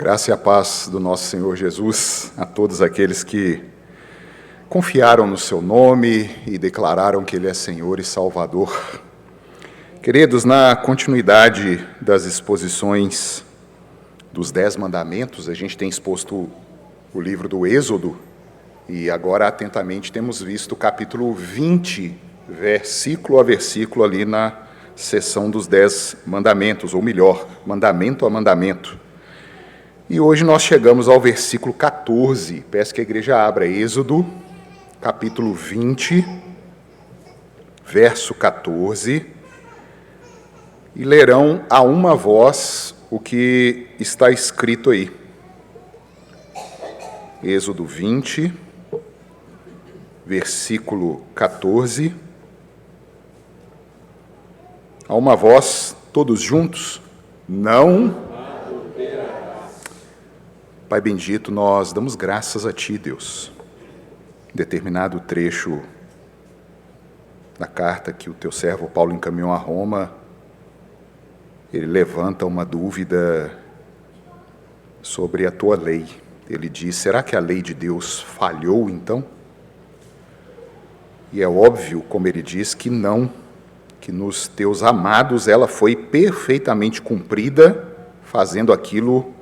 Graça e a paz do nosso Senhor Jesus a todos aqueles que confiaram no seu nome e declararam que Ele é Senhor e Salvador. Queridos, na continuidade das exposições dos 10 mandamentos, a gente tem exposto o livro do Êxodo e agora atentamente temos visto o capítulo 20, versículo a versículo ali na seção dos 10 mandamentos, ou melhor, mandamento a mandamento. E hoje nós chegamos ao versículo 14. Peço que a igreja abra Êxodo, capítulo 20, verso 14, e lerão a uma voz o que está escrito aí. Êxodo 20, versículo 14. A uma voz, todos juntos, não. Pai bendito, nós damos graças a Ti, Deus. Em determinado trecho da carta que o Teu servo Paulo encaminhou a Roma, ele levanta uma dúvida sobre a Tua lei. Ele diz, será que a lei de Deus falhou então? E é óbvio, como ele diz, que não, que nos Teus amados ela foi perfeitamente cumprida, fazendo aquilo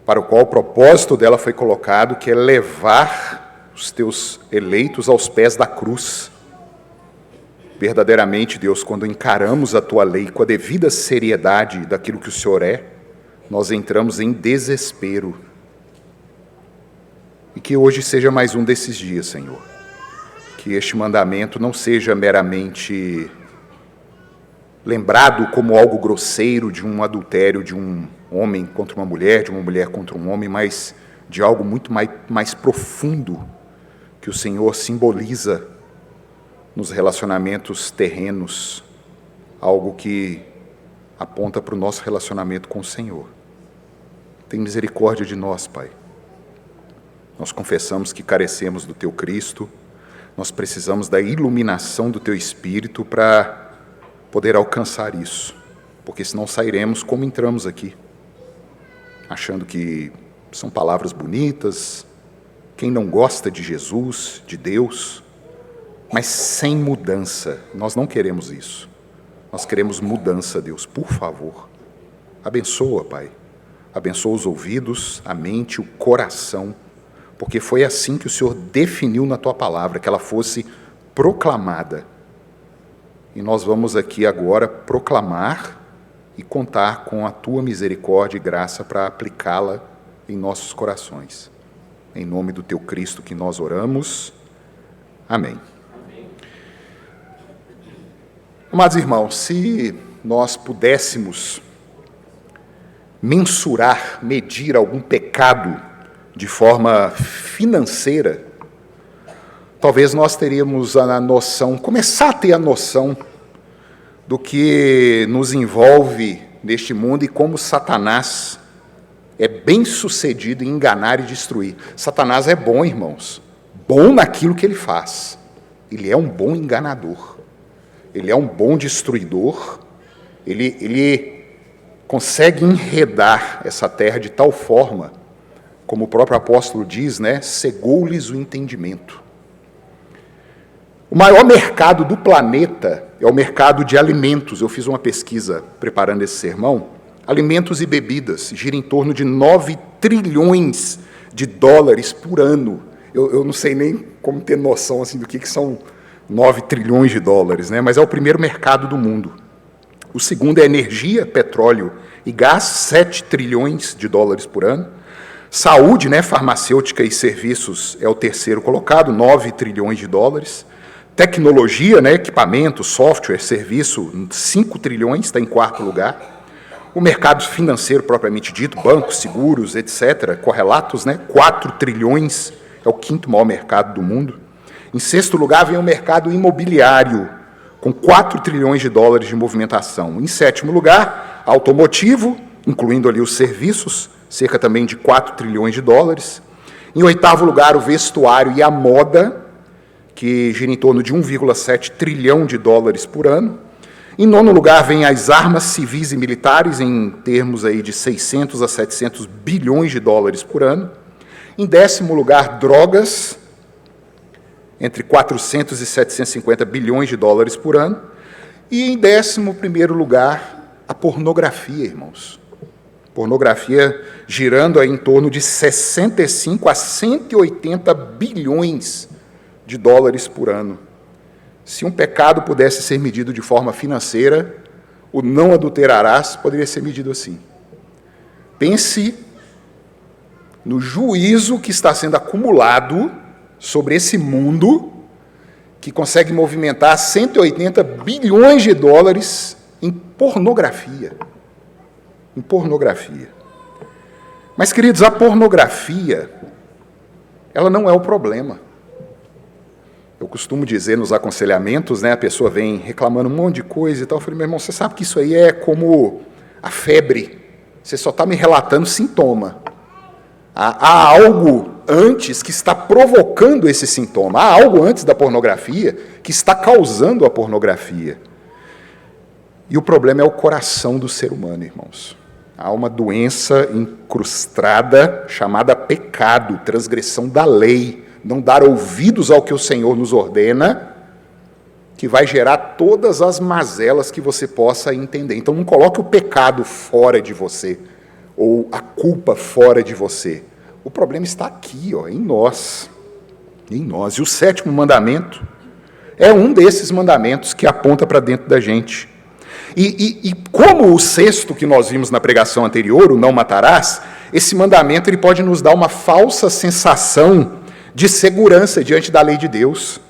para o qual o propósito dela foi colocado, que é levar os Teus eleitos aos pés da cruz. Verdadeiramente, Deus, quando encaramos a Tua lei com a devida seriedade daquilo que o Senhor é, nós entramos em desespero. E que hoje seja mais um desses dias, Senhor. Que este mandamento não seja meramente lembrado como algo grosseiro de um adultério, de um homem contra uma mulher, de uma mulher contra um homem, mas de algo muito mais profundo que o Senhor simboliza nos relacionamentos terrenos, algo que aponta para o nosso relacionamento com o Senhor. Tem misericórdia de nós, Pai. Nós confessamos que carecemos do Teu Cristo, nós precisamos da iluminação do Teu Espírito para poder alcançar isso, porque senão sairemos como entramos aqui, achando que são palavras bonitas, quem não gosta de Jesus, de Deus, mas sem mudança. Nós não queremos isso, nós queremos mudança, Deus, por favor, abençoa, Pai, abençoa os ouvidos, a mente, o coração, porque foi assim que o Senhor definiu na Tua palavra, que ela fosse proclamada. E nós vamos aqui agora proclamar e contar com a Tua misericórdia e graça para aplicá-la em nossos corações. Em nome do Teu Cristo que nós oramos. Amém. Amém. Amados irmãos, se nós pudéssemos mensurar, medir algum pecado de forma financeira, talvez nós teríamos a noção, começar a ter a noção do que nos envolve neste mundo e como Satanás é bem sucedido em enganar e destruir. Satanás é bom, irmãos, bom naquilo que ele faz. Ele é um bom enganador, ele é um bom destruidor, ele consegue enredar essa terra de tal forma, como o próprio apóstolo diz, cegou-lhes o entendimento. O maior mercado do planeta é o mercado de alimentos. Eu fiz uma pesquisa preparando esse sermão. Alimentos e bebidas gira em torno de 9 trilhões de dólares por ano. Eu não sei nem como ter noção assim, do que são 9 trilhões de dólares, mas é o primeiro mercado do mundo. O segundo é energia, petróleo e gás, 7 trilhões de dólares por ano. Saúde, farmacêutica e serviços é o terceiro colocado, 9 trilhões de dólares. Tecnologia, equipamento, software, serviço, 5 trilhões, está em quarto lugar. O mercado financeiro propriamente dito, bancos, seguros, etc., correlatos, 4 trilhões, é o quinto maior mercado do mundo. Em sexto lugar vem o mercado imobiliário, com 4 trilhões de dólares de movimentação. Em sétimo lugar, automotivo, incluindo ali os serviços, cerca também de 4 trilhões de dólares. Em oitavo lugar, o vestuário e a moda, que gira em torno de 1,7 trilhão de dólares por ano. Em nono lugar, vem as armas civis e militares, em termos aí de 600 a 700 bilhões de dólares por ano. Em décimo lugar, drogas, entre 400 e 750 bilhões de dólares por ano. E em 11º lugar, a pornografia, irmãos. Pornografia girando aí em torno de 65 a 180 bilhões de dólares por ano. Se um pecado pudesse ser medido de forma financeira, o não adulterarás poderia ser medido assim. Pense no juízo que está sendo acumulado sobre esse mundo que consegue movimentar 180 bilhões de dólares em pornografia. Em pornografia. Mas, queridos, a pornografia, ela não é o problema. Eu costumo dizer nos aconselhamentos, a pessoa vem reclamando um monte de coisa e tal. Eu falei, meu irmão, você sabe que isso aí é como a febre. Você só está me relatando sintoma. Há algo antes que está provocando esse sintoma. Há algo antes da pornografia que está causando a pornografia. E o problema é o coração do ser humano, irmãos. Há uma doença incrustada chamada pecado, transgressão da lei, não dar ouvidos ao que o Senhor nos ordena, que vai gerar todas as mazelas que você possa entender. Então não coloque o pecado fora de você, ou a culpa fora de você. O problema está aqui, em nós. Em nós. E o 7º mandamento é um desses mandamentos que aponta para dentro da gente. E como o 6º que nós vimos na pregação anterior, o não matarás, esse mandamento ele pode nos dar uma falsa sensação de segurança diante da lei de Deus.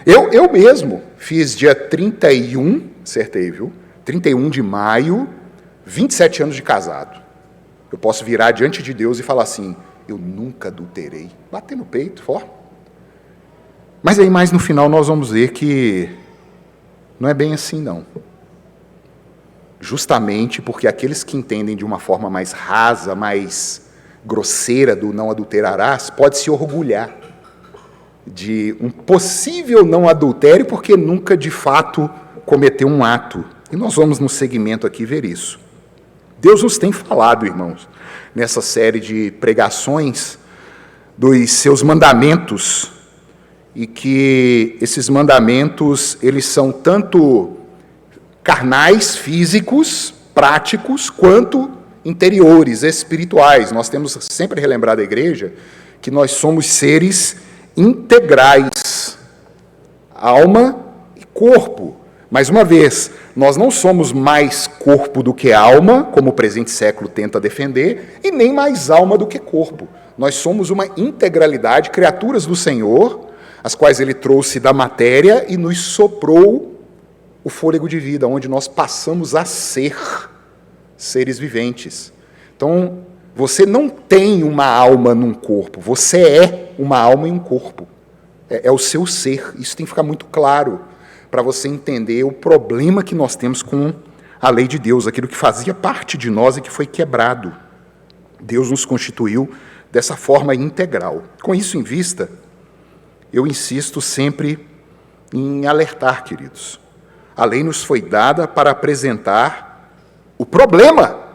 Eu mesmo fiz dia 31, acertei, viu? 31 de maio, 27 anos de casado. Eu posso virar diante de Deus e falar assim, eu nunca adulterei. Bater no peito, forte. Mas aí mais no final nós vamos ver que não é bem assim, não. Justamente porque aqueles que entendem de uma forma mais rasa, mais grosseira do não adulterarás, pode se orgulhar de um possível não adultério porque nunca de fato cometeu um ato. E nós vamos no segmento aqui ver isso. Deus nos tem falado, irmãos, nessa série de pregações dos seus mandamentos, e que esses mandamentos, eles são tanto carnais, físicos, práticos, quanto interiores, espirituais. Nós temos sempre relembrado a igreja que nós somos seres integrais, alma e corpo. Mais uma vez, nós não somos mais corpo do que alma, como o presente século tenta defender, e nem mais alma do que corpo. Nós somos uma integralidade, criaturas do Senhor, as quais Ele trouxe da matéria e nos soprou o fôlego de vida, onde nós passamos a ser seres viventes. Então, você não tem uma alma num corpo, você é uma alma em um corpo. É o seu ser, isso tem que ficar muito claro, para você entender o problema que nós temos com a lei de Deus, aquilo que fazia parte de nós e que foi quebrado. Deus nos constituiu dessa forma integral. Com isso em vista, eu insisto sempre em alertar, queridos. A lei nos foi dada para apresentar o problema.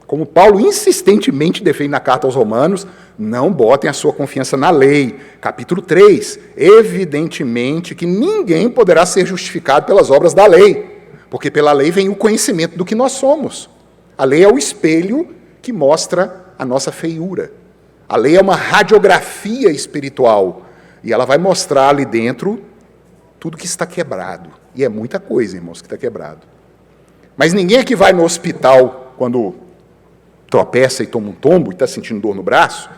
Como Paulo insistentemente defende na carta aos Romanos, não botem a sua confiança na lei. Capítulo 3, evidentemente que ninguém poderá ser justificado pelas obras da lei, porque pela lei vem o conhecimento do que nós somos. A lei é o espelho que mostra a nossa feiura. A lei é uma radiografia espiritual, e ela vai mostrar ali dentro tudo que está quebrado. E é muita coisa, irmãos, que está quebrado. Mas ninguém aqui vai no hospital quando tropeça e toma um tombo e está sentindo dor no braço,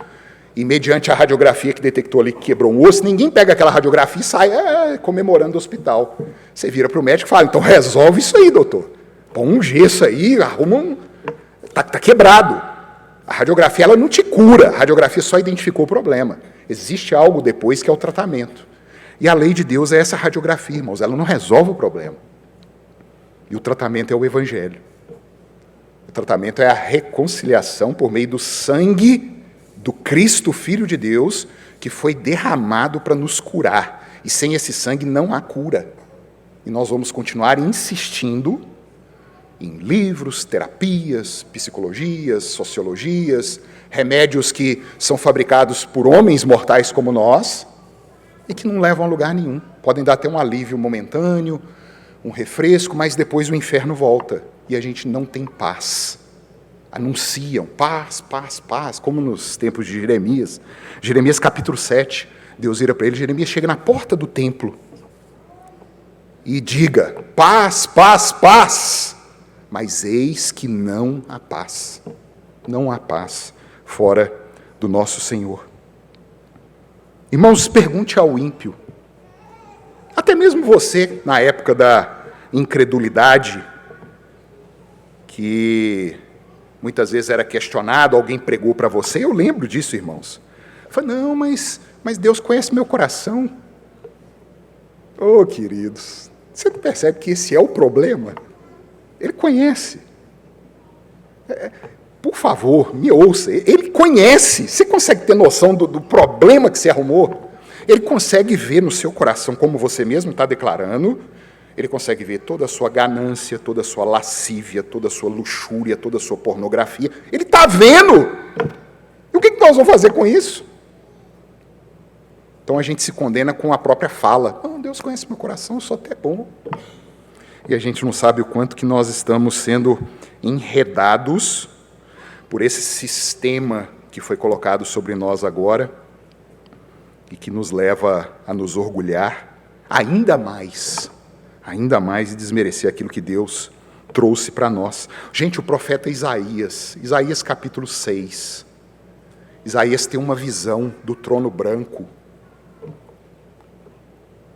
e mediante a radiografia que detectou ali que quebrou um osso, ninguém pega aquela radiografia e sai comemorando o hospital. Você vira para o médico e fala, então resolve isso aí, doutor. Põe um gesso aí, arruma um... Está quebrado. A radiografia ela não te cura, a radiografia só identificou o problema. Existe algo depois que é o tratamento. E a lei de Deus é essa radiografia, irmãos, ela não resolve o problema. E o tratamento é o Evangelho. O tratamento é a reconciliação por meio do sangue do Cristo, Filho de Deus, que foi derramado para nos curar. E sem esse sangue não há cura. E nós vamos continuar insistindo em livros, terapias, psicologias, sociologias, remédios que são fabricados por homens mortais como nós e que não levam a lugar nenhum. Podem dar até um alívio momentâneo, um refresco, mas depois o inferno volta e a gente não tem paz. Anunciam paz, paz, paz, como nos tempos de Jeremias. Jeremias capítulo 7, Deus vira para ele, Jeremias chega na porta do templo e diga, paz, paz, paz. Mas eis que não há paz. Não há paz fora do nosso Senhor. Irmãos, pergunte ao ímpio. Até mesmo você, na época da incredulidade, que muitas vezes era questionado, alguém pregou para você. Eu lembro disso, irmãos. Eu falei, não, mas Deus conhece meu coração. Oh, queridos, você não percebe que esse é o problema? Ele conhece. Por favor, me ouça. Ele conhece. Você consegue ter noção do problema que você arrumou? Ele consegue ver no seu coração, como você mesmo está declarando, ele consegue ver toda a sua ganância, toda a sua lascívia, toda a sua luxúria, toda a sua pornografia. Ele está vendo. E o que nós vamos fazer com isso? Então a gente se condena com a própria fala. Não, Deus conhece meu coração, eu sou até bom. E a gente não sabe o quanto que nós estamos sendo enredados por esse sistema que foi colocado sobre nós agora e que nos leva a nos orgulhar ainda mais e desmerecer aquilo que Deus trouxe para nós. Gente, o profeta Isaías capítulo 6, Isaías tem uma visão do trono branco.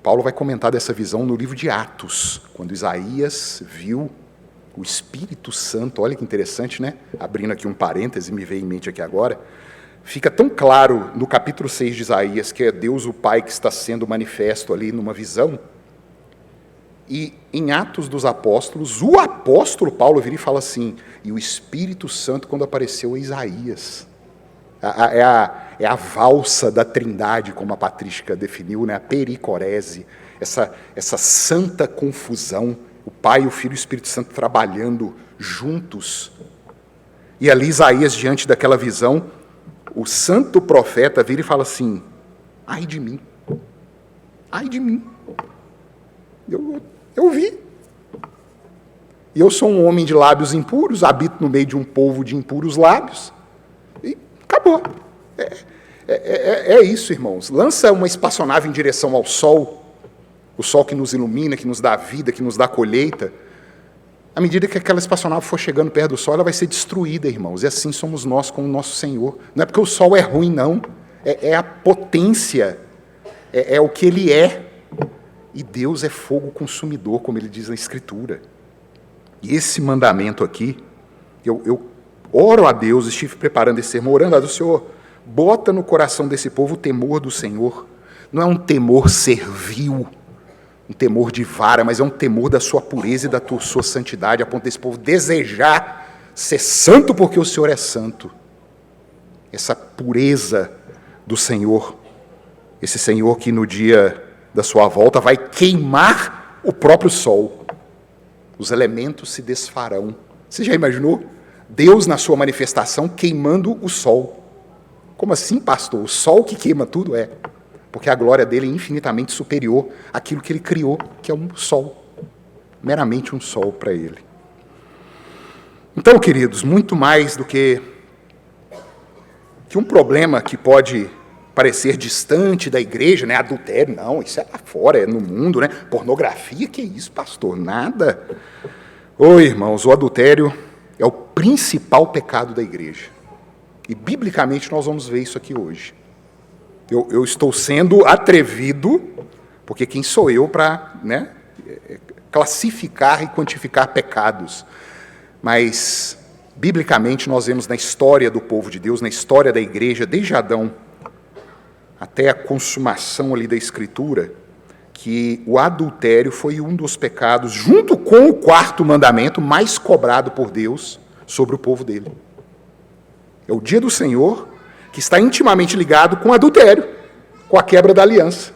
Paulo vai comentar dessa visão no livro de Atos, quando Isaías viu o Espírito Santo. Olha que interessante, né? Abrindo aqui um parêntese, me veio em mente aqui agora. Fica tão claro no capítulo 6 de Isaías que é Deus o Pai que está sendo manifesto ali numa visão. E em Atos dos Apóstolos, o apóstolo Paulo vira e fala assim, e o Espírito Santo quando apareceu a Isaías. É a valsa da trindade, como a patrística definiu, né? A pericorese, essa santa confusão, o Pai, o Filho e o Espírito Santo trabalhando juntos. E ali Isaías, diante daquela visão, o santo profeta vira e fala assim, ai de mim, eu vi. E eu sou um homem de lábios impuros, habito no meio de um povo de impuros lábios. E acabou. É isso, irmãos. Lança uma espaçonave em direção ao sol, o sol que nos ilumina, que nos dá vida, que nos dá colheita. À medida que aquela espaçonave for chegando perto do sol, ela vai ser destruída, irmãos. E assim somos nós com o nosso Senhor. Não é porque o sol é ruim, não. É a potência, é o que Ele é. E Deus é fogo consumidor, como Ele diz na Escritura. E esse mandamento aqui, eu oro a Deus, estive preparando esse sermão, orando a Deus, Senhor, bota no coração desse povo o temor do Senhor. Não é um temor servil, um temor de vara, mas é um temor da sua pureza e da sua santidade, a ponto desse povo desejar ser santo porque o Senhor é santo. Essa pureza do Senhor, esse Senhor que no dia da sua volta vai queimar o próprio sol. Os elementos se desfarão. Você já imaginou? Deus na sua manifestação queimando o sol. Como assim, pastor? O sol que queima tudo? É. Porque a glória dele é infinitamente superior àquilo que ele criou, que é um sol. Meramente um sol para ele. Então, queridos, muito mais do que um problema que pode parecer distante da igreja, né? Adultério, não, isso é lá fora, é no mundo, né? Pornografia, que isso, pastor? Nada. Oi, irmãos, o adultério é o principal pecado da igreja. E, biblicamente, nós vamos ver isso aqui hoje. Eu estou sendo atrevido, porque quem sou eu para, né, classificar e quantificar pecados? Mas, biblicamente, nós vemos na história do povo de Deus, na história da igreja, desde Adão até a consumação ali da Escritura, que o adultério foi um dos pecados, junto com o quarto mandamento, mais cobrado por Deus sobre o povo dele. É o dia do Senhor, que está intimamente ligado com o adultério, com a quebra da aliança.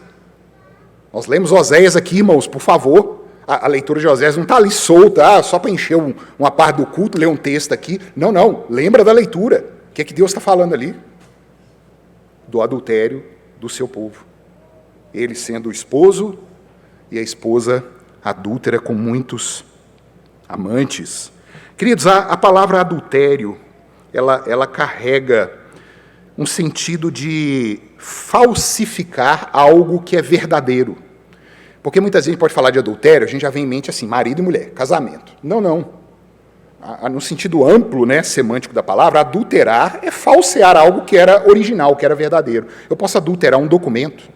Nós lemos Oséias aqui, irmãos, por favor, A leitura de Osés não está ali solta, só para encher uma parte do culto, ler um texto aqui. Não, não. Lembra da leitura. O que é que Deus está falando ali? Do adultério do seu povo. Ele sendo o esposo e a esposa adúltera com muitos amantes. Queridos, a palavra adultério, ela carrega um sentido de falsificar algo que é verdadeiro. Porque muitas vezes a gente pode falar de adultério, a gente já vem em mente assim, marido e mulher, casamento. Não, não. No sentido amplo, né, semântico da palavra, adulterar é falsear algo que era original, que era verdadeiro. Eu posso adulterar um documento,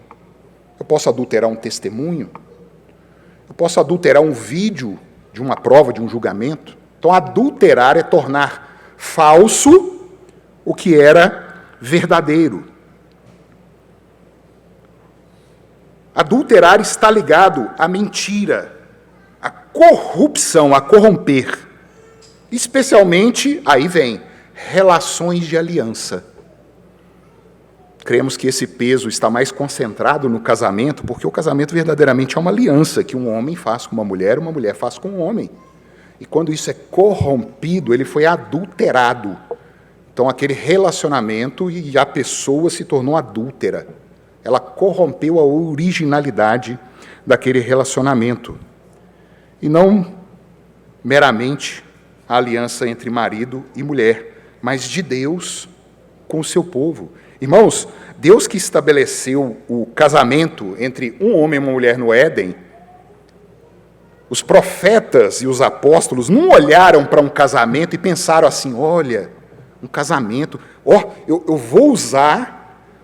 eu posso adulterar um testemunho, eu posso adulterar um vídeo de uma prova, de um julgamento. Então, adulterar é tornar falso o que era verdadeiro. Adulterar está ligado à mentira, à corrupção, a corromper. Especialmente, aí vem, relações de aliança. Cremos que esse peso está mais concentrado no casamento, porque o casamento verdadeiramente é uma aliança que um homem faz com uma mulher faz com um homem. E quando isso é corrompido, ele foi adulterado. Então, aquele relacionamento e a pessoa se tornou adúltera. Ela corrompeu a originalidade daquele relacionamento. E não meramente a aliança entre marido e mulher, mas de Deus com o seu povo. Irmãos, Deus que estabeleceu o casamento entre um homem e uma mulher no Éden, os profetas e os apóstolos não olharam para um casamento e pensaram assim, olha, um casamento, eu vou usar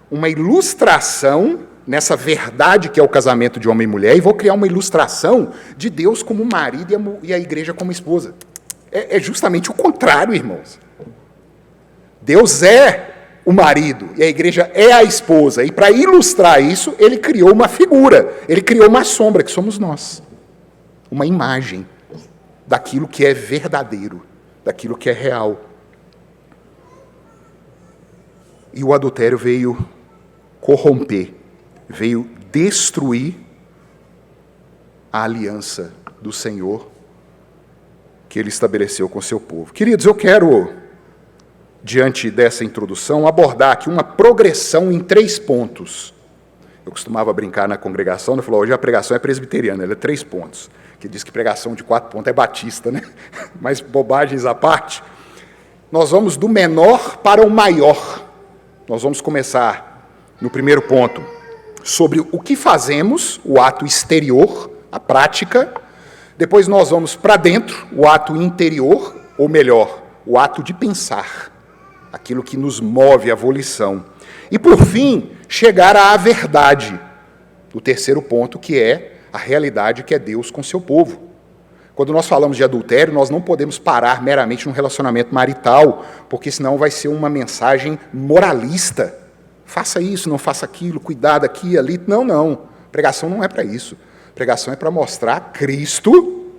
uma ilustração nessa verdade que é o casamento de homem e mulher, e vou criar uma ilustração de Deus como marido e a igreja como esposa. É justamente o contrário, irmãos. Deus é o marido e a igreja é a esposa, e para ilustrar isso, ele criou uma figura, ele criou uma sombra, que somos nós. Uma imagem daquilo que é verdadeiro, daquilo que é real. E o adultério veio corromper, veio destruir a aliança do Senhor que Ele estabeleceu com o seu povo. Queridos, eu quero, diante dessa introdução, abordar aqui uma progressão em 3 pontos. Eu costumava brincar na congregação, eu falava, hoje a pregação é presbiteriana, ela é 3 pontos, que diz que pregação de 4 pontos é batista, né? Mas bobagens à parte, nós vamos do menor para o maior. Nós vamos começar no primeiro ponto, sobre o que fazemos, o ato exterior, a prática. Depois nós vamos para dentro, o ato interior, ou melhor, o ato de pensar, aquilo que nos move a volição. E, por fim, chegar à verdade, o terceiro ponto, que é a realidade que é Deus com seu povo. Quando nós falamos de adultério, nós não podemos parar meramente num relacionamento marital, porque senão vai ser uma mensagem moralista. Faça isso, não faça aquilo, cuidado aqui e ali. Não, não. Pregação não é para isso. Pregação é para mostrar Cristo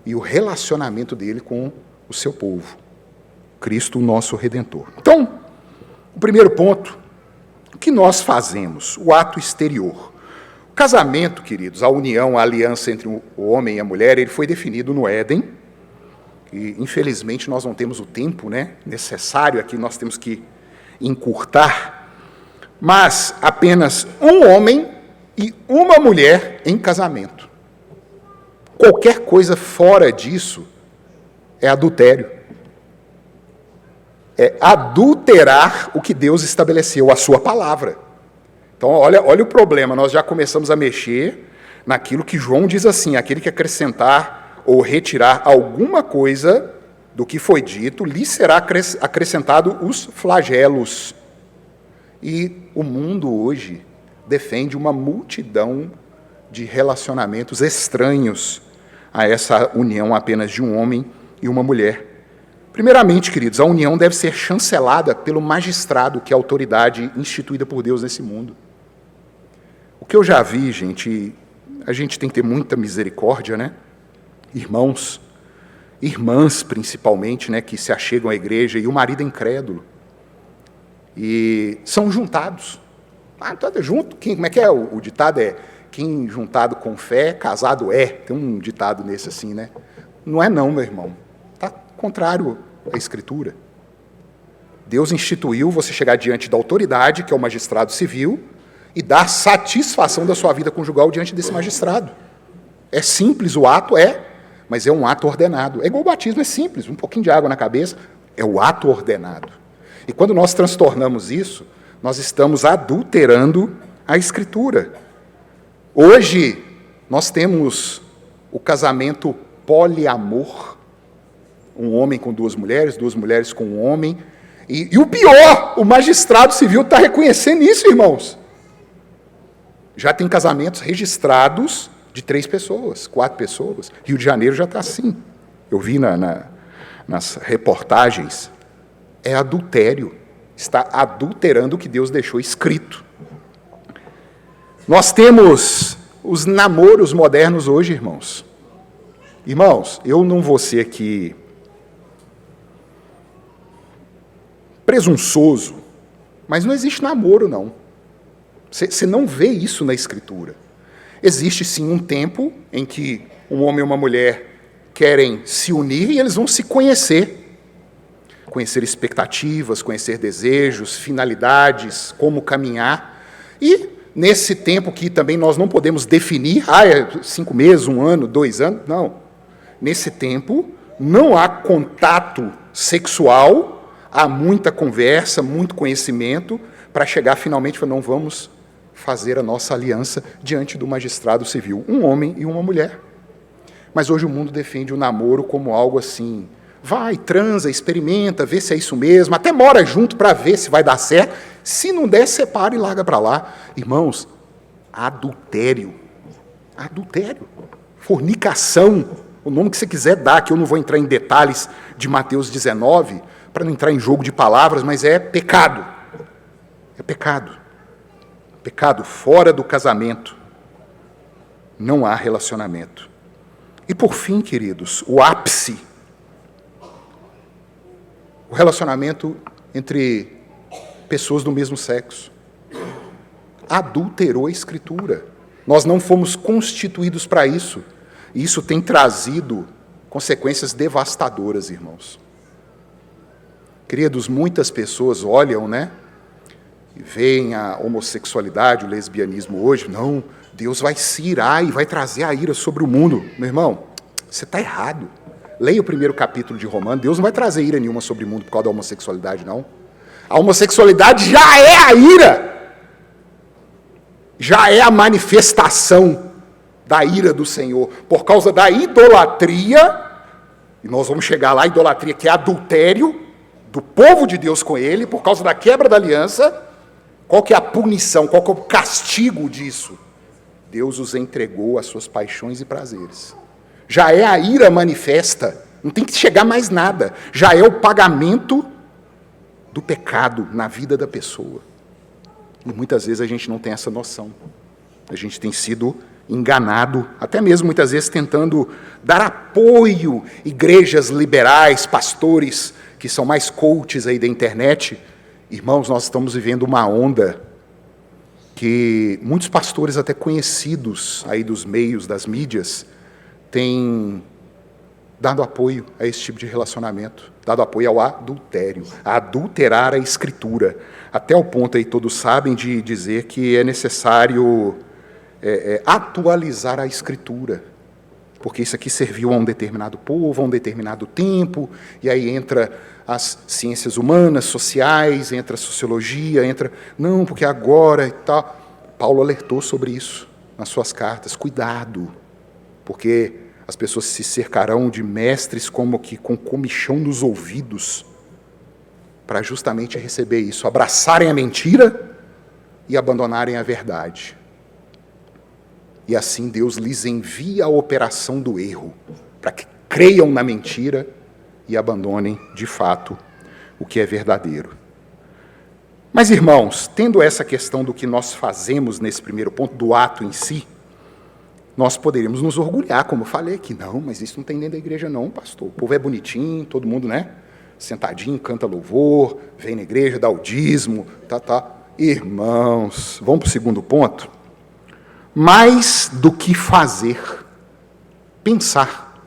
e o relacionamento dele com o seu povo. Cristo, o nosso Redentor. Então, o primeiro ponto, o que nós fazemos? O ato exterior. O casamento, queridos, a união, a aliança entre o homem e a mulher, ele foi definido no Éden. E, infelizmente, nós não temos o tempo, né, necessário aqui, nós temos que encurtar. Mas apenas um homem e uma mulher em casamento. Qualquer coisa fora disso é adultério. É adulterar o que Deus estabeleceu, a sua palavra. Então, olha o problema, nós já começamos a mexer naquilo que João diz assim, aquele que acrescentar ou retirar alguma coisa do que foi dito, lhe será acrescentado os flagelos. E o mundo hoje defende uma multidão de relacionamentos estranhos a essa união apenas de um homem e uma mulher. Primeiramente, queridos, a união deve ser chancelada pelo magistrado, que é a autoridade instituída por Deus nesse mundo. O que eu já vi, gente, a gente tem que ter muita misericórdia, né? Irmãos, irmãs principalmente, né, que se achegam à igreja, e o marido é incrédulo. E são juntados. Ah, então junto? Como é que é? O ditado é, quem juntado com fé, casado é. Tem um ditado nesse assim, né? Não é não, meu irmão. Está contrário à Escritura. Deus instituiu você chegar diante da autoridade, que é o magistrado civil, e dar satisfação da sua vida conjugal diante desse magistrado. É simples o ato, mas é um ato ordenado. É igual o batismo, é simples, um pouquinho de água na cabeça, é o ato ordenado. E quando nós transtornamos isso, nós estamos adulterando a Escritura. Hoje, nós temos o casamento poliamor, um homem com duas mulheres com um homem, e o pior, o magistrado civil está reconhecendo isso, irmãos. Já tem casamentos registrados de 3 pessoas, 4 pessoas. Rio de Janeiro já está assim. Eu vi nas reportagens. É adultério. Está adulterando o que Deus deixou escrito. Nós temos os namoros modernos hoje, irmãos. Irmãos, eu não vou ser aqui presunçoso, mas não existe namoro, não. Você não vê isso na Escritura. Existe, sim, um tempo em que um homem e uma mulher querem se unir e eles vão se conhecer. Conhecer expectativas, conhecer desejos, finalidades, como caminhar. E, nesse tempo que também nós não podemos definir, é 5 meses, 1 ano, 2 anos, não. Nesse tempo, não há contato sexual, há muita conversa, muito conhecimento, para chegar finalmente e falar, não, vamos fazer a nossa aliança diante do magistrado civil, um homem e uma mulher. Mas hoje o mundo defende o namoro como algo assim, vai, transa, experimenta, vê se é isso mesmo, até mora junto para ver se vai dar certo, se não der, separa e larga para lá. Irmãos, adultério, fornicação, o nome que você quiser dar, que eu não vou entrar em detalhes de Mateus 19, para não entrar em jogo de palavras, mas é pecado. É pecado. Pecado fora do casamento. Não há relacionamento. E por fim, queridos, o ápice. O relacionamento entre pessoas do mesmo sexo. Adulterou a Escritura. Nós não fomos constituídos para isso. E isso tem trazido consequências devastadoras, irmãos. Queridos, muitas pessoas olham, e veem a homossexualidade, o lesbianismo hoje. Não, Deus vai se irar e vai trazer a ira sobre o mundo. Meu irmão, você está errado. Leia o 1º capítulo de Romanos. Deus não vai trazer ira nenhuma sobre o mundo por causa da homossexualidade, não. A homossexualidade já é a ira. Já é a manifestação da ira do Senhor. Por causa da idolatria, e nós vamos chegar lá, a idolatria que é adultério, do povo de Deus com ele, por causa da quebra da aliança. Qual que é a punição, qual que é o castigo disso? Deus os entregou às suas paixões e prazeres. Já é a ira manifesta, não tem que chegar mais nada. Já é o pagamento do pecado na vida da pessoa. E muitas vezes a gente não tem essa noção. A gente tem sido enganado, até mesmo muitas vezes tentando dar apoio, igrejas liberais, pastores que são mais coaches aí da internet. Irmãos, nós estamos vivendo uma onda que muitos pastores até conhecidos aí dos meios, das mídias, têm dado apoio a esse tipo de relacionamento, dado apoio ao adultério, a adulterar a Escritura, até o ponto aí todos sabem de dizer que é necessário atualizar a Escritura, porque isso aqui serviu a um determinado povo, a um determinado tempo, e aí entra as ciências humanas, sociais, entra a sociologia, não, porque agora e tal. Paulo alertou sobre isso nas suas cartas, cuidado, porque as pessoas se cercarão de mestres como que com comichão nos ouvidos, para justamente receber isso, abraçarem a mentira e abandonarem a verdade. E assim Deus lhes envia a operação do erro, para que creiam na mentira e abandonem, de fato, o que é verdadeiro. Mas, irmãos, tendo essa questão do que nós fazemos nesse primeiro ponto, do ato em si, nós poderíamos nos orgulhar, como eu falei aqui. Não, mas isso não tem dentro da igreja não, pastor. O povo é bonitinho, todo mundo, sentadinho, canta louvor, vem na igreja, dá o dízimo, tá. Irmãos, vamos para o segundo ponto? mais do que fazer, pensar.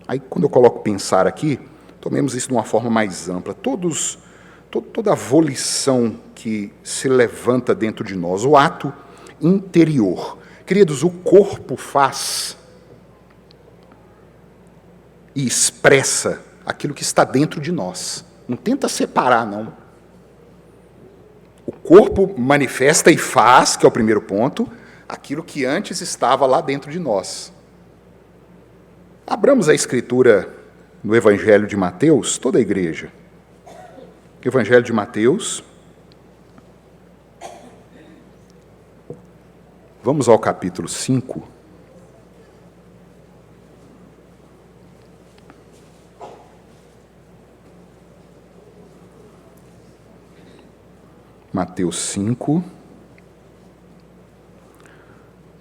Aí, quando eu coloco pensar aqui, tomemos isso de uma forma mais ampla. Toda a volição que se levanta dentro de nós, o ato interior. Queridos, o corpo faz e expressa aquilo que está dentro de nós. Não tenta separar, não. O corpo manifesta e faz, que é o primeiro ponto, aquilo que antes estava lá dentro de nós. Abramos a Escritura no Evangelho de Mateus, toda a igreja. Evangelho de Mateus. Vamos ao capítulo 5. Mateus 5.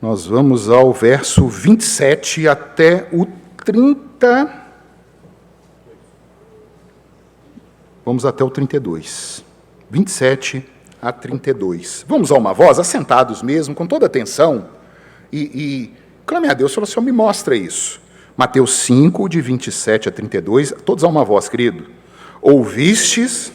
Nós vamos ao verso 27 até o 30. Vamos até o 32. 27 a 32. Vamos a uma voz, assentados mesmo, com toda atenção, e clame a Deus, Senhor, me mostra isso. Mateus 5, de 27 a 32, todos a uma voz, querido. Ouvistes...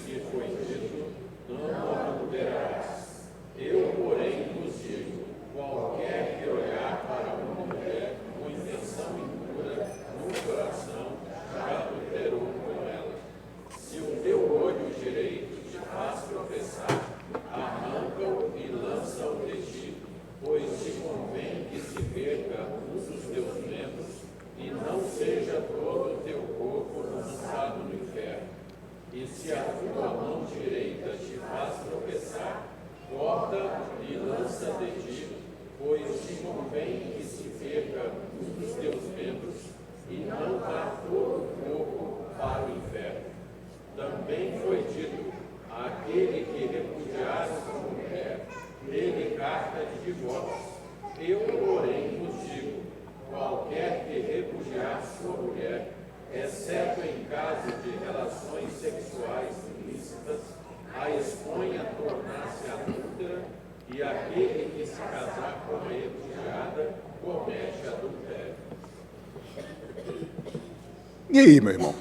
E aí, meu irmão?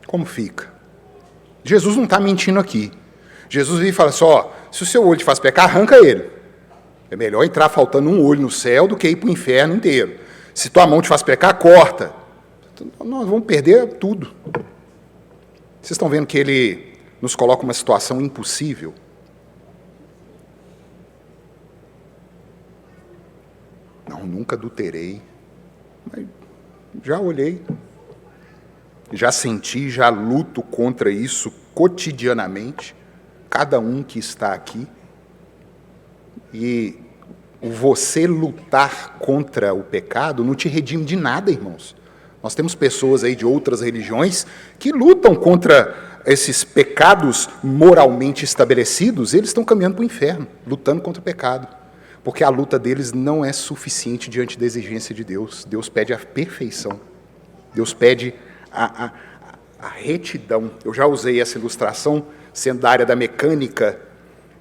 Como fica? Jesus não está mentindo aqui. Jesus vem e fala assim, ó, se o seu olho te faz pecar, arranca ele. É melhor entrar faltando um olho no céu do que ir para o inferno inteiro. Se tua mão te faz pecar, corta. Nós vamos perder tudo. Vocês estão vendo que ele nos coloca uma situação impossível? Não, nunca adulterei. Mas já olhei. Já senti, já luto contra isso cotidianamente, cada um que está aqui. E você lutar contra o pecado não te redime de nada, irmãos. Nós temos pessoas aí de outras religiões que lutam contra esses pecados moralmente estabelecidos, eles estão caminhando para o inferno, lutando contra o pecado. Porque a luta deles não é suficiente diante da exigência de Deus. Deus pede a perfeição. Deus pede a retidão. Eu já usei essa ilustração, sendo da área da mecânica.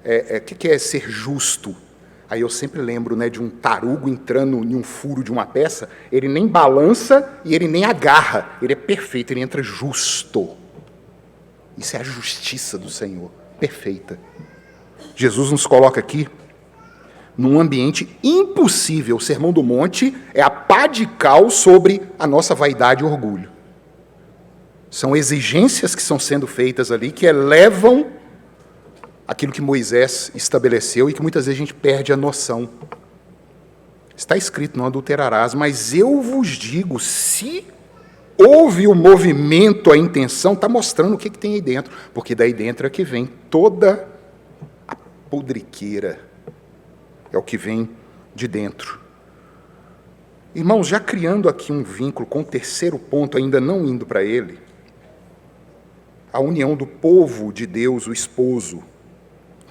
O que é ser justo? Aí eu sempre lembro, né, de um tarugo entrando em um furo de uma peça, ele nem balança e ele nem agarra, ele é perfeito, ele entra justo. Isso é a justiça do Senhor, perfeita. Jesus nos coloca aqui num ambiente impossível. O Sermão do Monte é a pá de cal sobre a nossa vaidade e orgulho. São exigências que estão sendo feitas ali, que elevam aquilo que Moisés estabeleceu e que muitas vezes a gente perde a noção. Está escrito, não adulterarás, mas eu vos digo, se houve o movimento, a intenção, está mostrando o que tem aí dentro, porque daí dentro é que vem toda a podriqueira, é o que vem de dentro. Irmãos, já criando aqui um vínculo com o terceiro ponto, ainda não indo para ele, a união do povo de Deus, o esposo,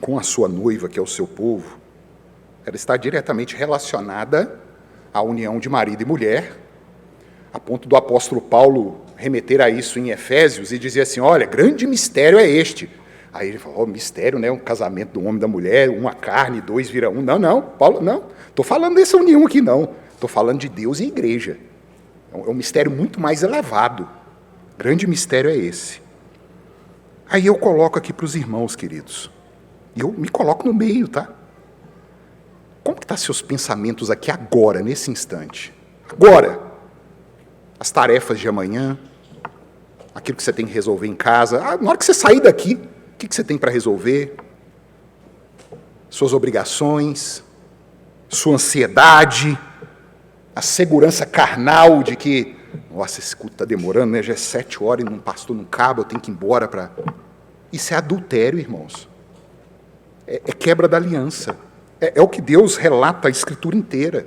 com a sua noiva, que é o seu povo, ela está diretamente relacionada à união de marido e mulher, a ponto do apóstolo Paulo remeter a isso em Efésios e dizer assim, olha, grande mistério é este, Aí ele falou, mistério, né? Um casamento do homem e da mulher, uma carne, dois vira um. Não, Paulo, não. Estou falando dessa união aqui, não. Estou falando de Deus e igreja. É um mistério muito mais elevado. Grande mistério é esse. Aí eu coloco aqui para os irmãos, queridos. E eu me coloco no meio, tá? Como que estão seus pensamentos aqui agora, nesse instante? Agora. As tarefas de amanhã, aquilo que você tem que resolver em casa. Na hora que você sair daqui, o que você tem para resolver? Suas obrigações, sua ansiedade, a segurança carnal de que, nossa, esse culto está demorando, né? Já é 7 horas e não pastor não cabe, eu tenho que ir embora para... Isso é adultério, irmãos. É quebra da aliança. É o que Deus relata a Escritura inteira.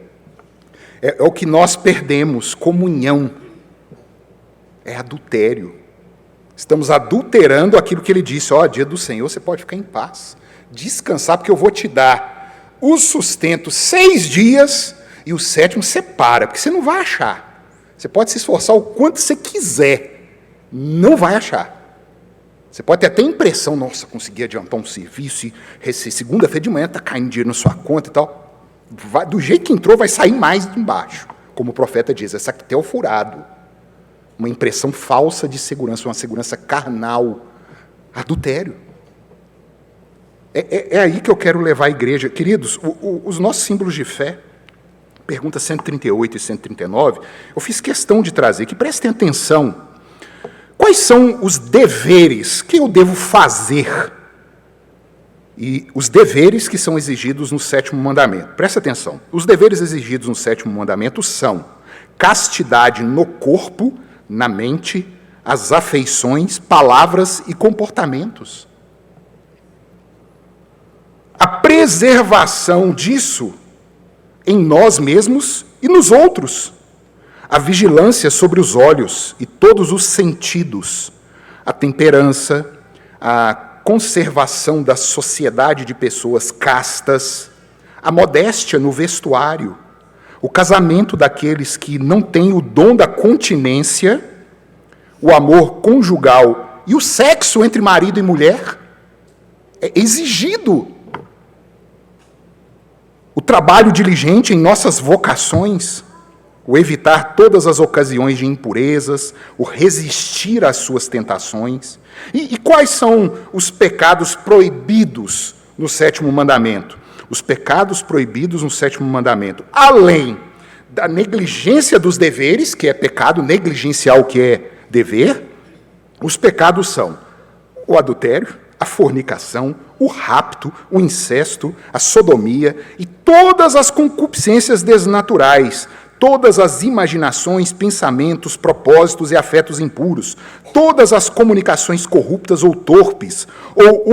É o que nós perdemos, comunhão. É adultério. Estamos adulterando aquilo que ele disse, dia do Senhor, você pode ficar em paz, descansar, porque eu vou te dar o sustento 6 dias, e o 7º você para, porque você não vai achar. Você pode se esforçar o quanto você quiser, não vai achar. Você pode ter até a impressão, nossa, consegui adiantar um serviço, e segunda-feira de manhã está caindo dinheiro na sua conta e tal. Do jeito que entrou, vai sair mais de embaixo. Como o profeta diz, essa aqui é o furado. Uma impressão falsa de segurança, uma segurança carnal. Adultério. É aí que eu quero levar a igreja. Queridos, os nossos símbolos de fé, perguntas 138 e 139, eu fiz questão de trazer, que prestem atenção. Quais são os deveres que eu devo fazer? E os deveres que são exigidos no 7º mandamento. Presta atenção. Os deveres exigidos no 7º mandamento são castidade no corpo, na mente, as afeições, palavras e comportamentos. A preservação disso em nós mesmos e nos outros. A vigilância sobre os olhos e todos os sentidos. A temperança, a conservação da sociedade de pessoas castas, a modéstia no vestuário, o casamento daqueles que não têm o dom da continência, o amor conjugal e o sexo entre marido e mulher. É exigido. O trabalho diligente em nossas vocações, o evitar todas as ocasiões de impurezas, o resistir às suas tentações. E quais são os pecados proibidos no 7º mandamento? Os pecados proibidos no 7º mandamento, além da negligência dos deveres, que é pecado, negligenciar o que é dever, os pecados são o adultério, a fornicação, o rapto, o incesto, a sodomia e todas as concupiscências desnaturais, todas as imaginações, pensamentos, propósitos e afetos impuros, todas as comunicações corruptas ou torpes, ou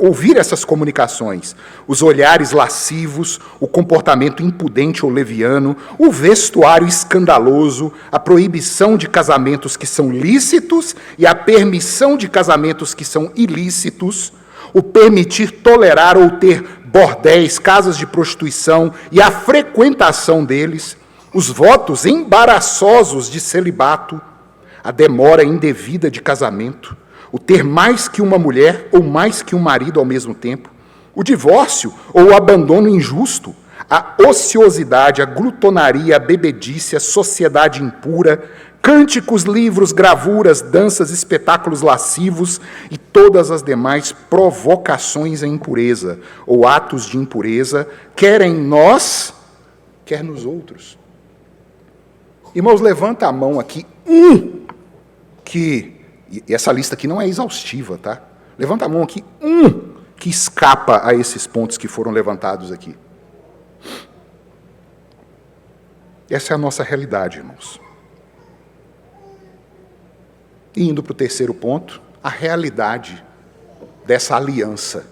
ouvir essas comunicações, os olhares lascivos, o comportamento impudente ou leviano, o vestuário escandaloso, a proibição de casamentos que são lícitos e a permissão de casamentos que são ilícitos, o permitir, tolerar ou ter bordéis, casas de prostituição e a frequentação deles, os votos embaraçosos de celibato, a demora indevida de casamento, o ter mais que uma mulher ou mais que um marido ao mesmo tempo, o divórcio ou o abandono injusto, a ociosidade, a glutonaria, a bebedice, a sociedade impura, cânticos, livros, gravuras, danças, espetáculos lascivos e todas as demais provocações à impureza ou atos de impureza, quer em nós, quer nos outros. Irmãos, levanta a mão aqui, e essa lista aqui não é exaustiva, tá? Levanta a mão aqui, que escapa a esses pontos que foram levantados aqui. Essa é a nossa realidade, irmãos. E indo para o 3º ponto, a realidade dessa aliança.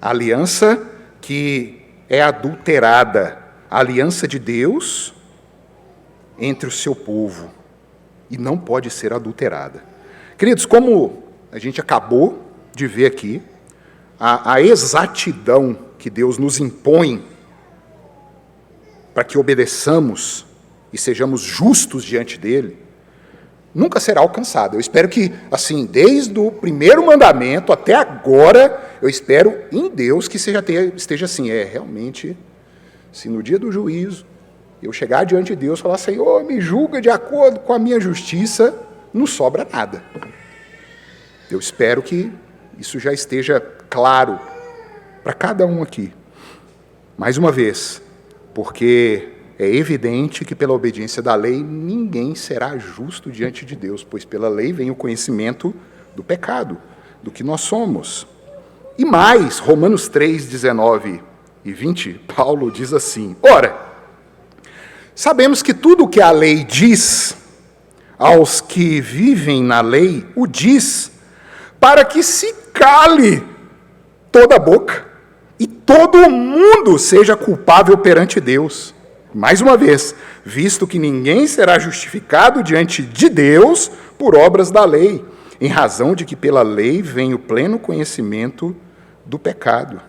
A aliança que é adulterada, a aliança de Deus entre o seu povo, e não pode ser adulterada. Queridos, como a gente acabou de ver aqui, a exatidão que Deus nos impõe para que obedeçamos e sejamos justos diante dele, nunca será alcançada. Eu espero que, assim, desde o primeiro mandamento até agora, eu espero em Deus que esteja assim. Realmente, se no dia do juízo eu chegar diante de Deus e falar, Senhor, me julga de acordo com a minha justiça, não sobra nada. Eu espero que isso já esteja claro para cada um aqui. Mais uma vez, porque é evidente que pela obediência da lei ninguém será justo diante de Deus, pois pela lei vem o conhecimento do pecado, do que nós somos. E mais, Romanos 3, 19 e 20, Paulo diz assim, ora, sabemos que tudo o que a lei diz aos que vivem na lei, o diz para que se cale toda a boca e todo mundo seja culpável perante Deus. Mais uma vez, visto que ninguém será justificado diante de Deus por obras da lei, em razão de que pela lei vem o pleno conhecimento do pecado.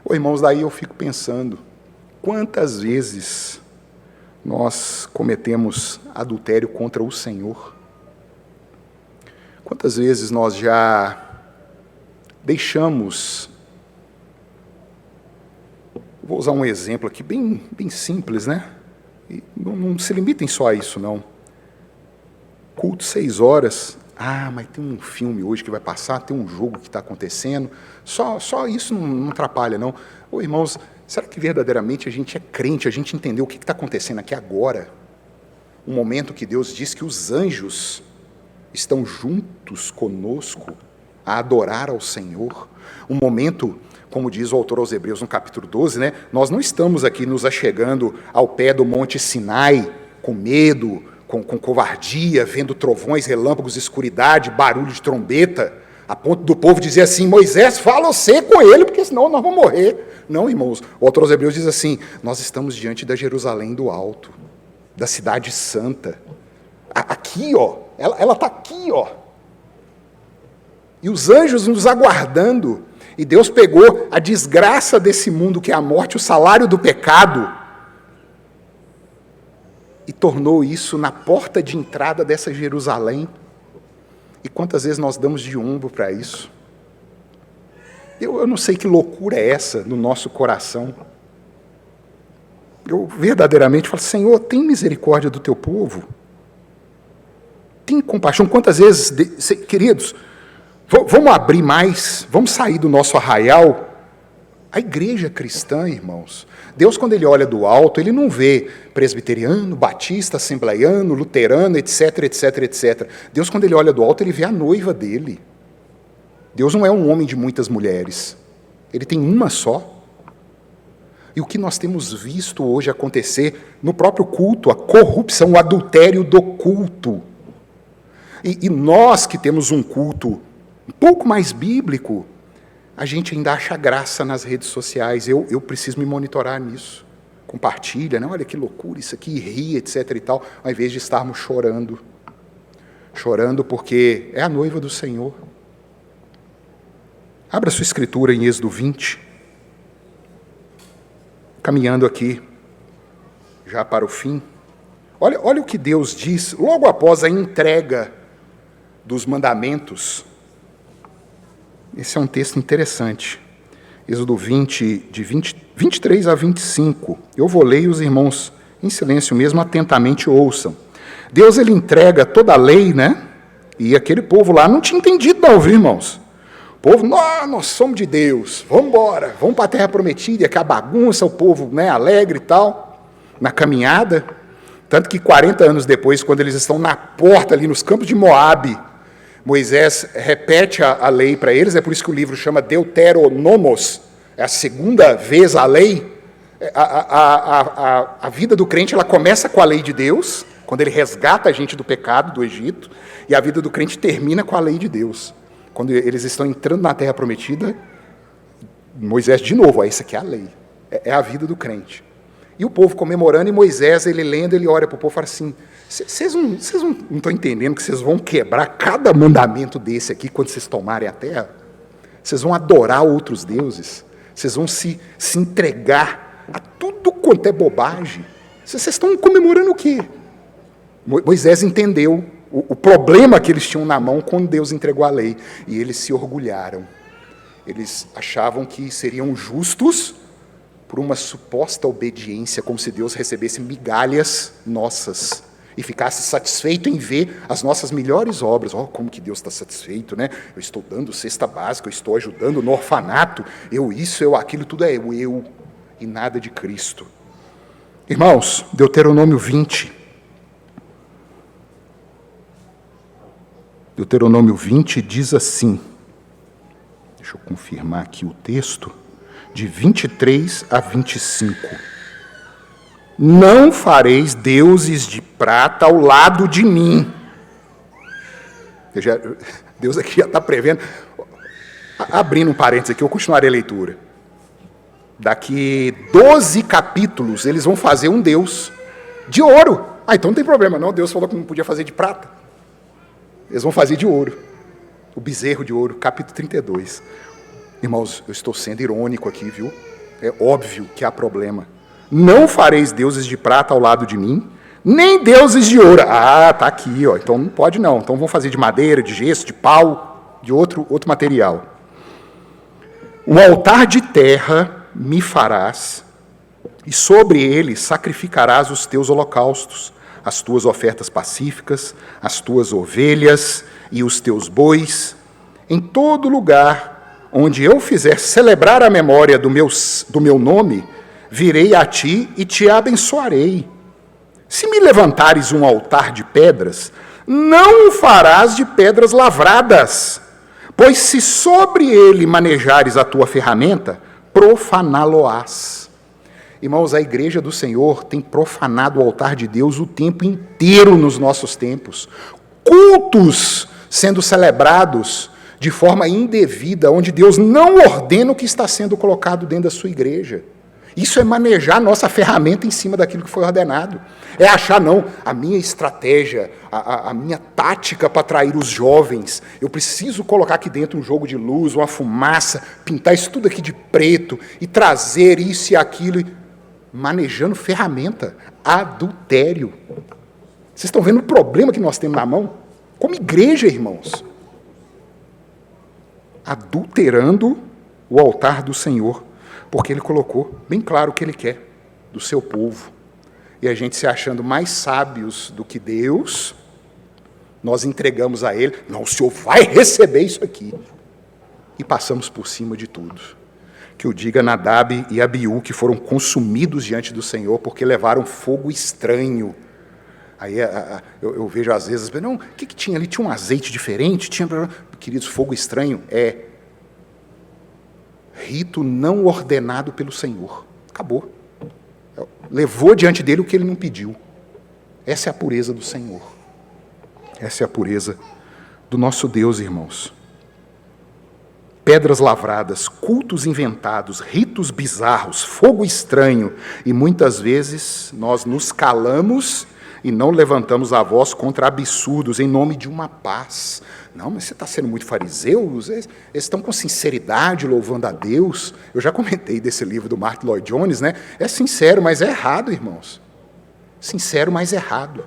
Irmãos, daí eu fico pensando, quantas vezes nós cometemos adultério contra o Senhor? Quantas vezes nós já deixamos... Vou usar um exemplo aqui bem simples, né? E não se limitem só a isso, não. Culto 6 horas. Mas tem um filme hoje que vai passar, tem um jogo que está acontecendo. Só isso não atrapalha, não. Irmãos, será que verdadeiramente a gente é crente, a gente entendeu o que está acontecendo aqui agora? Um momento que Deus diz que os anjos estão juntos conosco a adorar ao Senhor. Um momento, como diz o autor aos Hebreus no capítulo 12, né? Nós não estamos aqui nos achegando ao pé do Monte Sinai, com medo, com covardia, vendo trovões, relâmpagos, escuridade, barulho de trombeta, a ponto do povo dizer assim, Moisés, fala você com ele, porque senão nós vamos morrer. Não, irmãos, o autor aos Hebreus diz assim, nós estamos diante da Jerusalém do Alto, da cidade santa. Aqui, ela está aqui, E os anjos nos aguardando. E Deus pegou a desgraça desse mundo, que é a morte, o salário do pecado, e tornou isso na porta de entrada dessa Jerusalém. E quantas vezes nós damos de ombro para isso? Eu não sei que loucura é essa no nosso coração. Eu verdadeiramente falo, Senhor, tem misericórdia do teu povo. Tem compaixão. Quantas vezes, queridos, vamos abrir mais, vamos sair do nosso arraial. A igreja cristã, irmãos, Deus, quando Ele olha do alto, Ele não vê presbiteriano, batista, assembleiano, luterano, etc, etc, etc. Deus, quando Ele olha do alto, Ele vê a noiva dEle. Deus não é um homem de muitas mulheres. Ele tem uma só. E o que nós temos visto hoje acontecer no próprio culto, a corrupção, o adultério do culto. E nós que temos um culto um pouco mais bíblico, a gente ainda acha graça nas redes sociais. Eu preciso me monitorar nisso. Compartilha, né? Olha que loucura isso aqui, ri, etc. e tal, ao invés de estarmos chorando. Chorando porque é a noiva do Senhor. Abra sua escritura em Êxodo 20. Caminhando aqui, já para o fim. Olha o que Deus diz, logo após a entrega dos mandamentos. Esse é um texto interessante. Êxodo 20, de 23 a 25. Eu vou ler e os irmãos, em silêncio mesmo, atentamente ouçam. Deus, Ele entrega toda a lei, né? E aquele povo lá não tinha entendido, não, viu, irmãos? O povo, nós somos de Deus, vamos embora, vamos para a terra prometida, que a bagunça, o povo, né, alegre e tal, na caminhada. Tanto que 40 anos depois, quando eles estão na porta ali nos campos de Moabe, Moisés repete a lei para eles, é por isso que o livro chama Deuteronomos, é a segunda vez a lei. A vida do crente, ela começa com a lei de Deus, quando ele resgata a gente do pecado do Egito, e a vida do crente termina com a lei de Deus. Quando eles estão entrando na terra prometida, Moisés, de novo, isso aqui é a lei, é a vida do crente. E o povo comemorando, e Moisés, ele lendo, ele olha para o povo e fala assim, vocês não estão entendendo que vocês vão quebrar cada mandamento desse aqui quando vocês tomarem a terra? Vocês vão adorar outros deuses, vocês vão se entregar a tudo quanto é bobagem. Vocês estão comemorando o quê? Moisés entendeu o problema que eles tinham na mão quando Deus entregou a lei. E eles se orgulharam. Eles achavam que seriam justos por uma suposta obediência, como se Deus recebesse migalhas nossas e ficasse satisfeito em ver as nossas melhores obras. Oh, como que Deus está satisfeito, né? Eu estou dando cesta básica, eu estou ajudando no orfanato, eu isso, eu aquilo, tudo é eu e nada de Cristo. Irmãos, Deuteronômio 20. Deuteronômio 20 diz assim, deixa eu confirmar aqui o texto, de 23 a 25. Não fareis deuses de prata ao lado de mim. Deus aqui já está prevendo. Abrindo um parênteses aqui, eu continuarei a leitura. Daqui 12 capítulos, eles vão fazer um Deus de ouro. Ah, então não tem problema, não. Deus falou que não podia fazer de prata. Eles vão fazer de ouro. O bezerro de ouro, capítulo 32. Irmãos, eu estou sendo irônico aqui, viu? É óbvio que há problema. Não fareis deuses de prata ao lado de mim, nem deuses de ouro. Ah, tá aqui, ó. Então não pode não. Então vão fazer de madeira, de gesso, de pau, de outro material. Um altar de terra me farás, e sobre ele sacrificarás os teus holocaustos, as tuas ofertas pacíficas, as tuas ovelhas e os teus bois, em todo lugar onde eu fizer celebrar a memória do meu nome, virei a ti e te abençoarei. Se me levantares um altar de pedras, não o farás de pedras lavradas, pois se sobre ele manejares a tua ferramenta, profaná-lo-ás. Irmãos, a igreja do Senhor tem profanado o altar de Deus o tempo inteiro nos nossos tempos. Cultos sendo celebrados de forma indevida, onde Deus não ordena o que está sendo colocado dentro da sua igreja. Isso é manejar a nossa ferramenta em cima daquilo que foi ordenado. É achar, não, a minha estratégia, a minha tática para atrair os jovens, eu preciso colocar aqui dentro um jogo de luz, uma fumaça, pintar isso tudo aqui de preto e trazer isso e aquilo, manejando ferramenta, adultério. Vocês estão vendo o problema que nós temos na mão? Como igreja, irmãos. Adulterando o altar do Senhor. Porque ele colocou bem claro o que ele quer do seu povo. E a gente se achando mais sábios do que Deus, nós entregamos a ele, não, o Senhor vai receber isso aqui. E passamos por cima de tudo. Que eu diga Nadab e Abiú, que foram consumidos diante do Senhor, porque levaram fogo estranho. Aí eu vejo às vezes, não, o que tinha ali? Tinha um azeite diferente? Tinha, queridos, fogo estranho é rito não ordenado pelo Senhor. Acabou. Levou diante dele o que ele não pediu. Essa é a pureza do Senhor. Essa é a pureza do nosso Deus, irmãos. Pedras lavradas, cultos inventados, ritos bizarros, fogo estranho, e muitas vezes nós nos calamos e não levantamos a voz contra absurdos em nome de uma paz. Não, mas você está sendo muito fariseu? Eles estão com sinceridade louvando a Deus. Eu já comentei desse livro do Martyn Lloyd-Jones, né? É sincero, mas é errado, irmãos. Sincero, mas errado.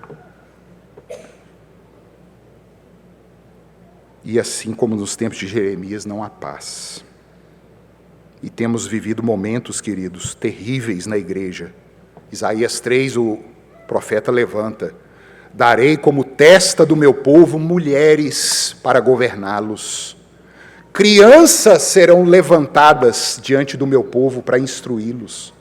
E assim como nos tempos de Jeremias, não há paz. E temos vivido momentos, queridos, terríveis na igreja. Isaías 3, o profeta levanta: darei como testa do meu povo mulheres para governá-los. Crianças serão levantadas diante do meu povo para instruí-los.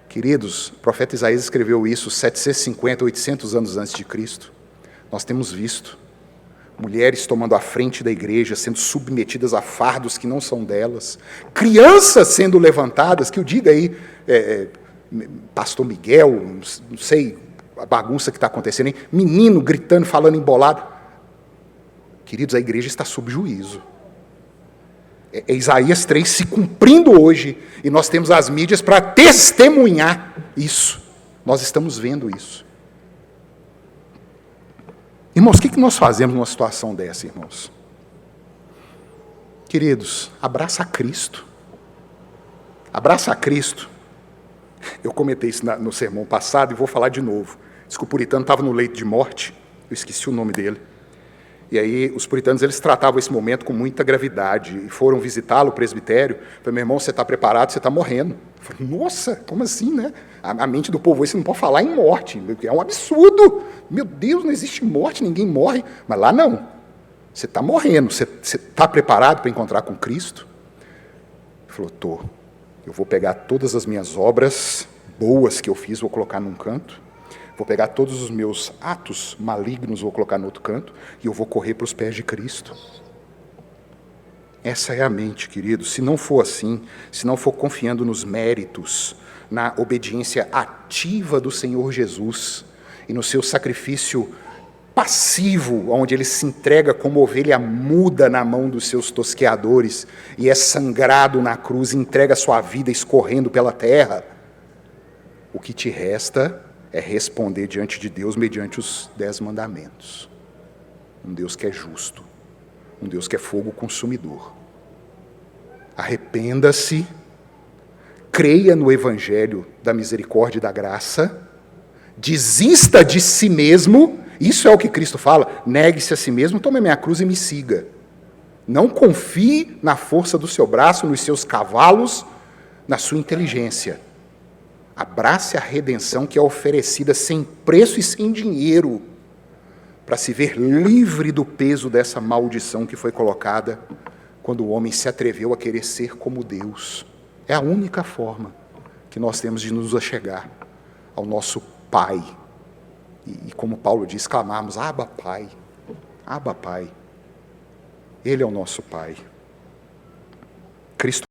Queridos, o profeta Isaías escreveu isso 750, 800 anos antes de Cristo. Nós temos visto mulheres tomando a frente da igreja, sendo submetidas a fardos que não são delas. Crianças sendo levantadas, que eu diga aí, pastor Miguel, não sei a bagunça que está acontecendo, hein? Menino gritando, falando embolado. Queridos, a igreja está sob juízo. É Isaías 3 se cumprindo hoje, e nós temos as mídias para testemunhar isso. Nós estamos vendo isso. Irmãos, o que nós fazemos numa situação dessa, irmãos? Queridos, abraça a Cristo. Abraça a Cristo. Eu comentei isso no sermão passado e vou falar de novo. Diz que o puritano estava no leito de morte, eu esqueci o nome dele. E aí os puritanos eles tratavam esse momento com muita gravidade e foram visitá-lo, o presbitério. Falei, meu irmão, você está preparado? Você está morrendo. Eu falei, nossa, como assim, né? A mente do povo, você não pode falar em morte, é um absurdo. Meu Deus, não existe morte, ninguém morre. Mas lá não, você está morrendo, você está preparado para encontrar com Cristo? Ele falou, estou. Eu vou pegar todas as minhas obras boas que eu fiz, vou colocar num canto. Vou pegar todos os meus atos malignos, vou colocar no outro canto, e eu vou correr para os pés de Cristo. Essa é a mente, querido. Se não for assim, se não for confiando nos méritos, na obediência ativa do Senhor Jesus, e no seu sacrifício passivo, onde ele se entrega como ovelha muda na mão dos seus tosqueadores, e é sangrado na cruz, e entrega sua vida escorrendo pela terra, o que te resta é responder diante de Deus mediante os 10 mandamentos. Um Deus que é justo, um Deus que é fogo consumidor. Arrependa-se, creia no Evangelho da misericórdia e da graça, desista de si mesmo, isso é o que Cristo fala, negue-se a si mesmo, tome a minha cruz e me siga. Não confie na força do seu braço, nos seus cavalos, na sua inteligência. Abrace a redenção que é oferecida sem preço e sem dinheiro, para se ver livre do peso dessa maldição que foi colocada quando o homem se atreveu a querer ser como Deus. É a única forma que nós temos de nos achegar ao nosso Pai. E como Paulo diz, clamarmos, Abba, Pai. Abba, Pai. Ele é o nosso Pai. Cristo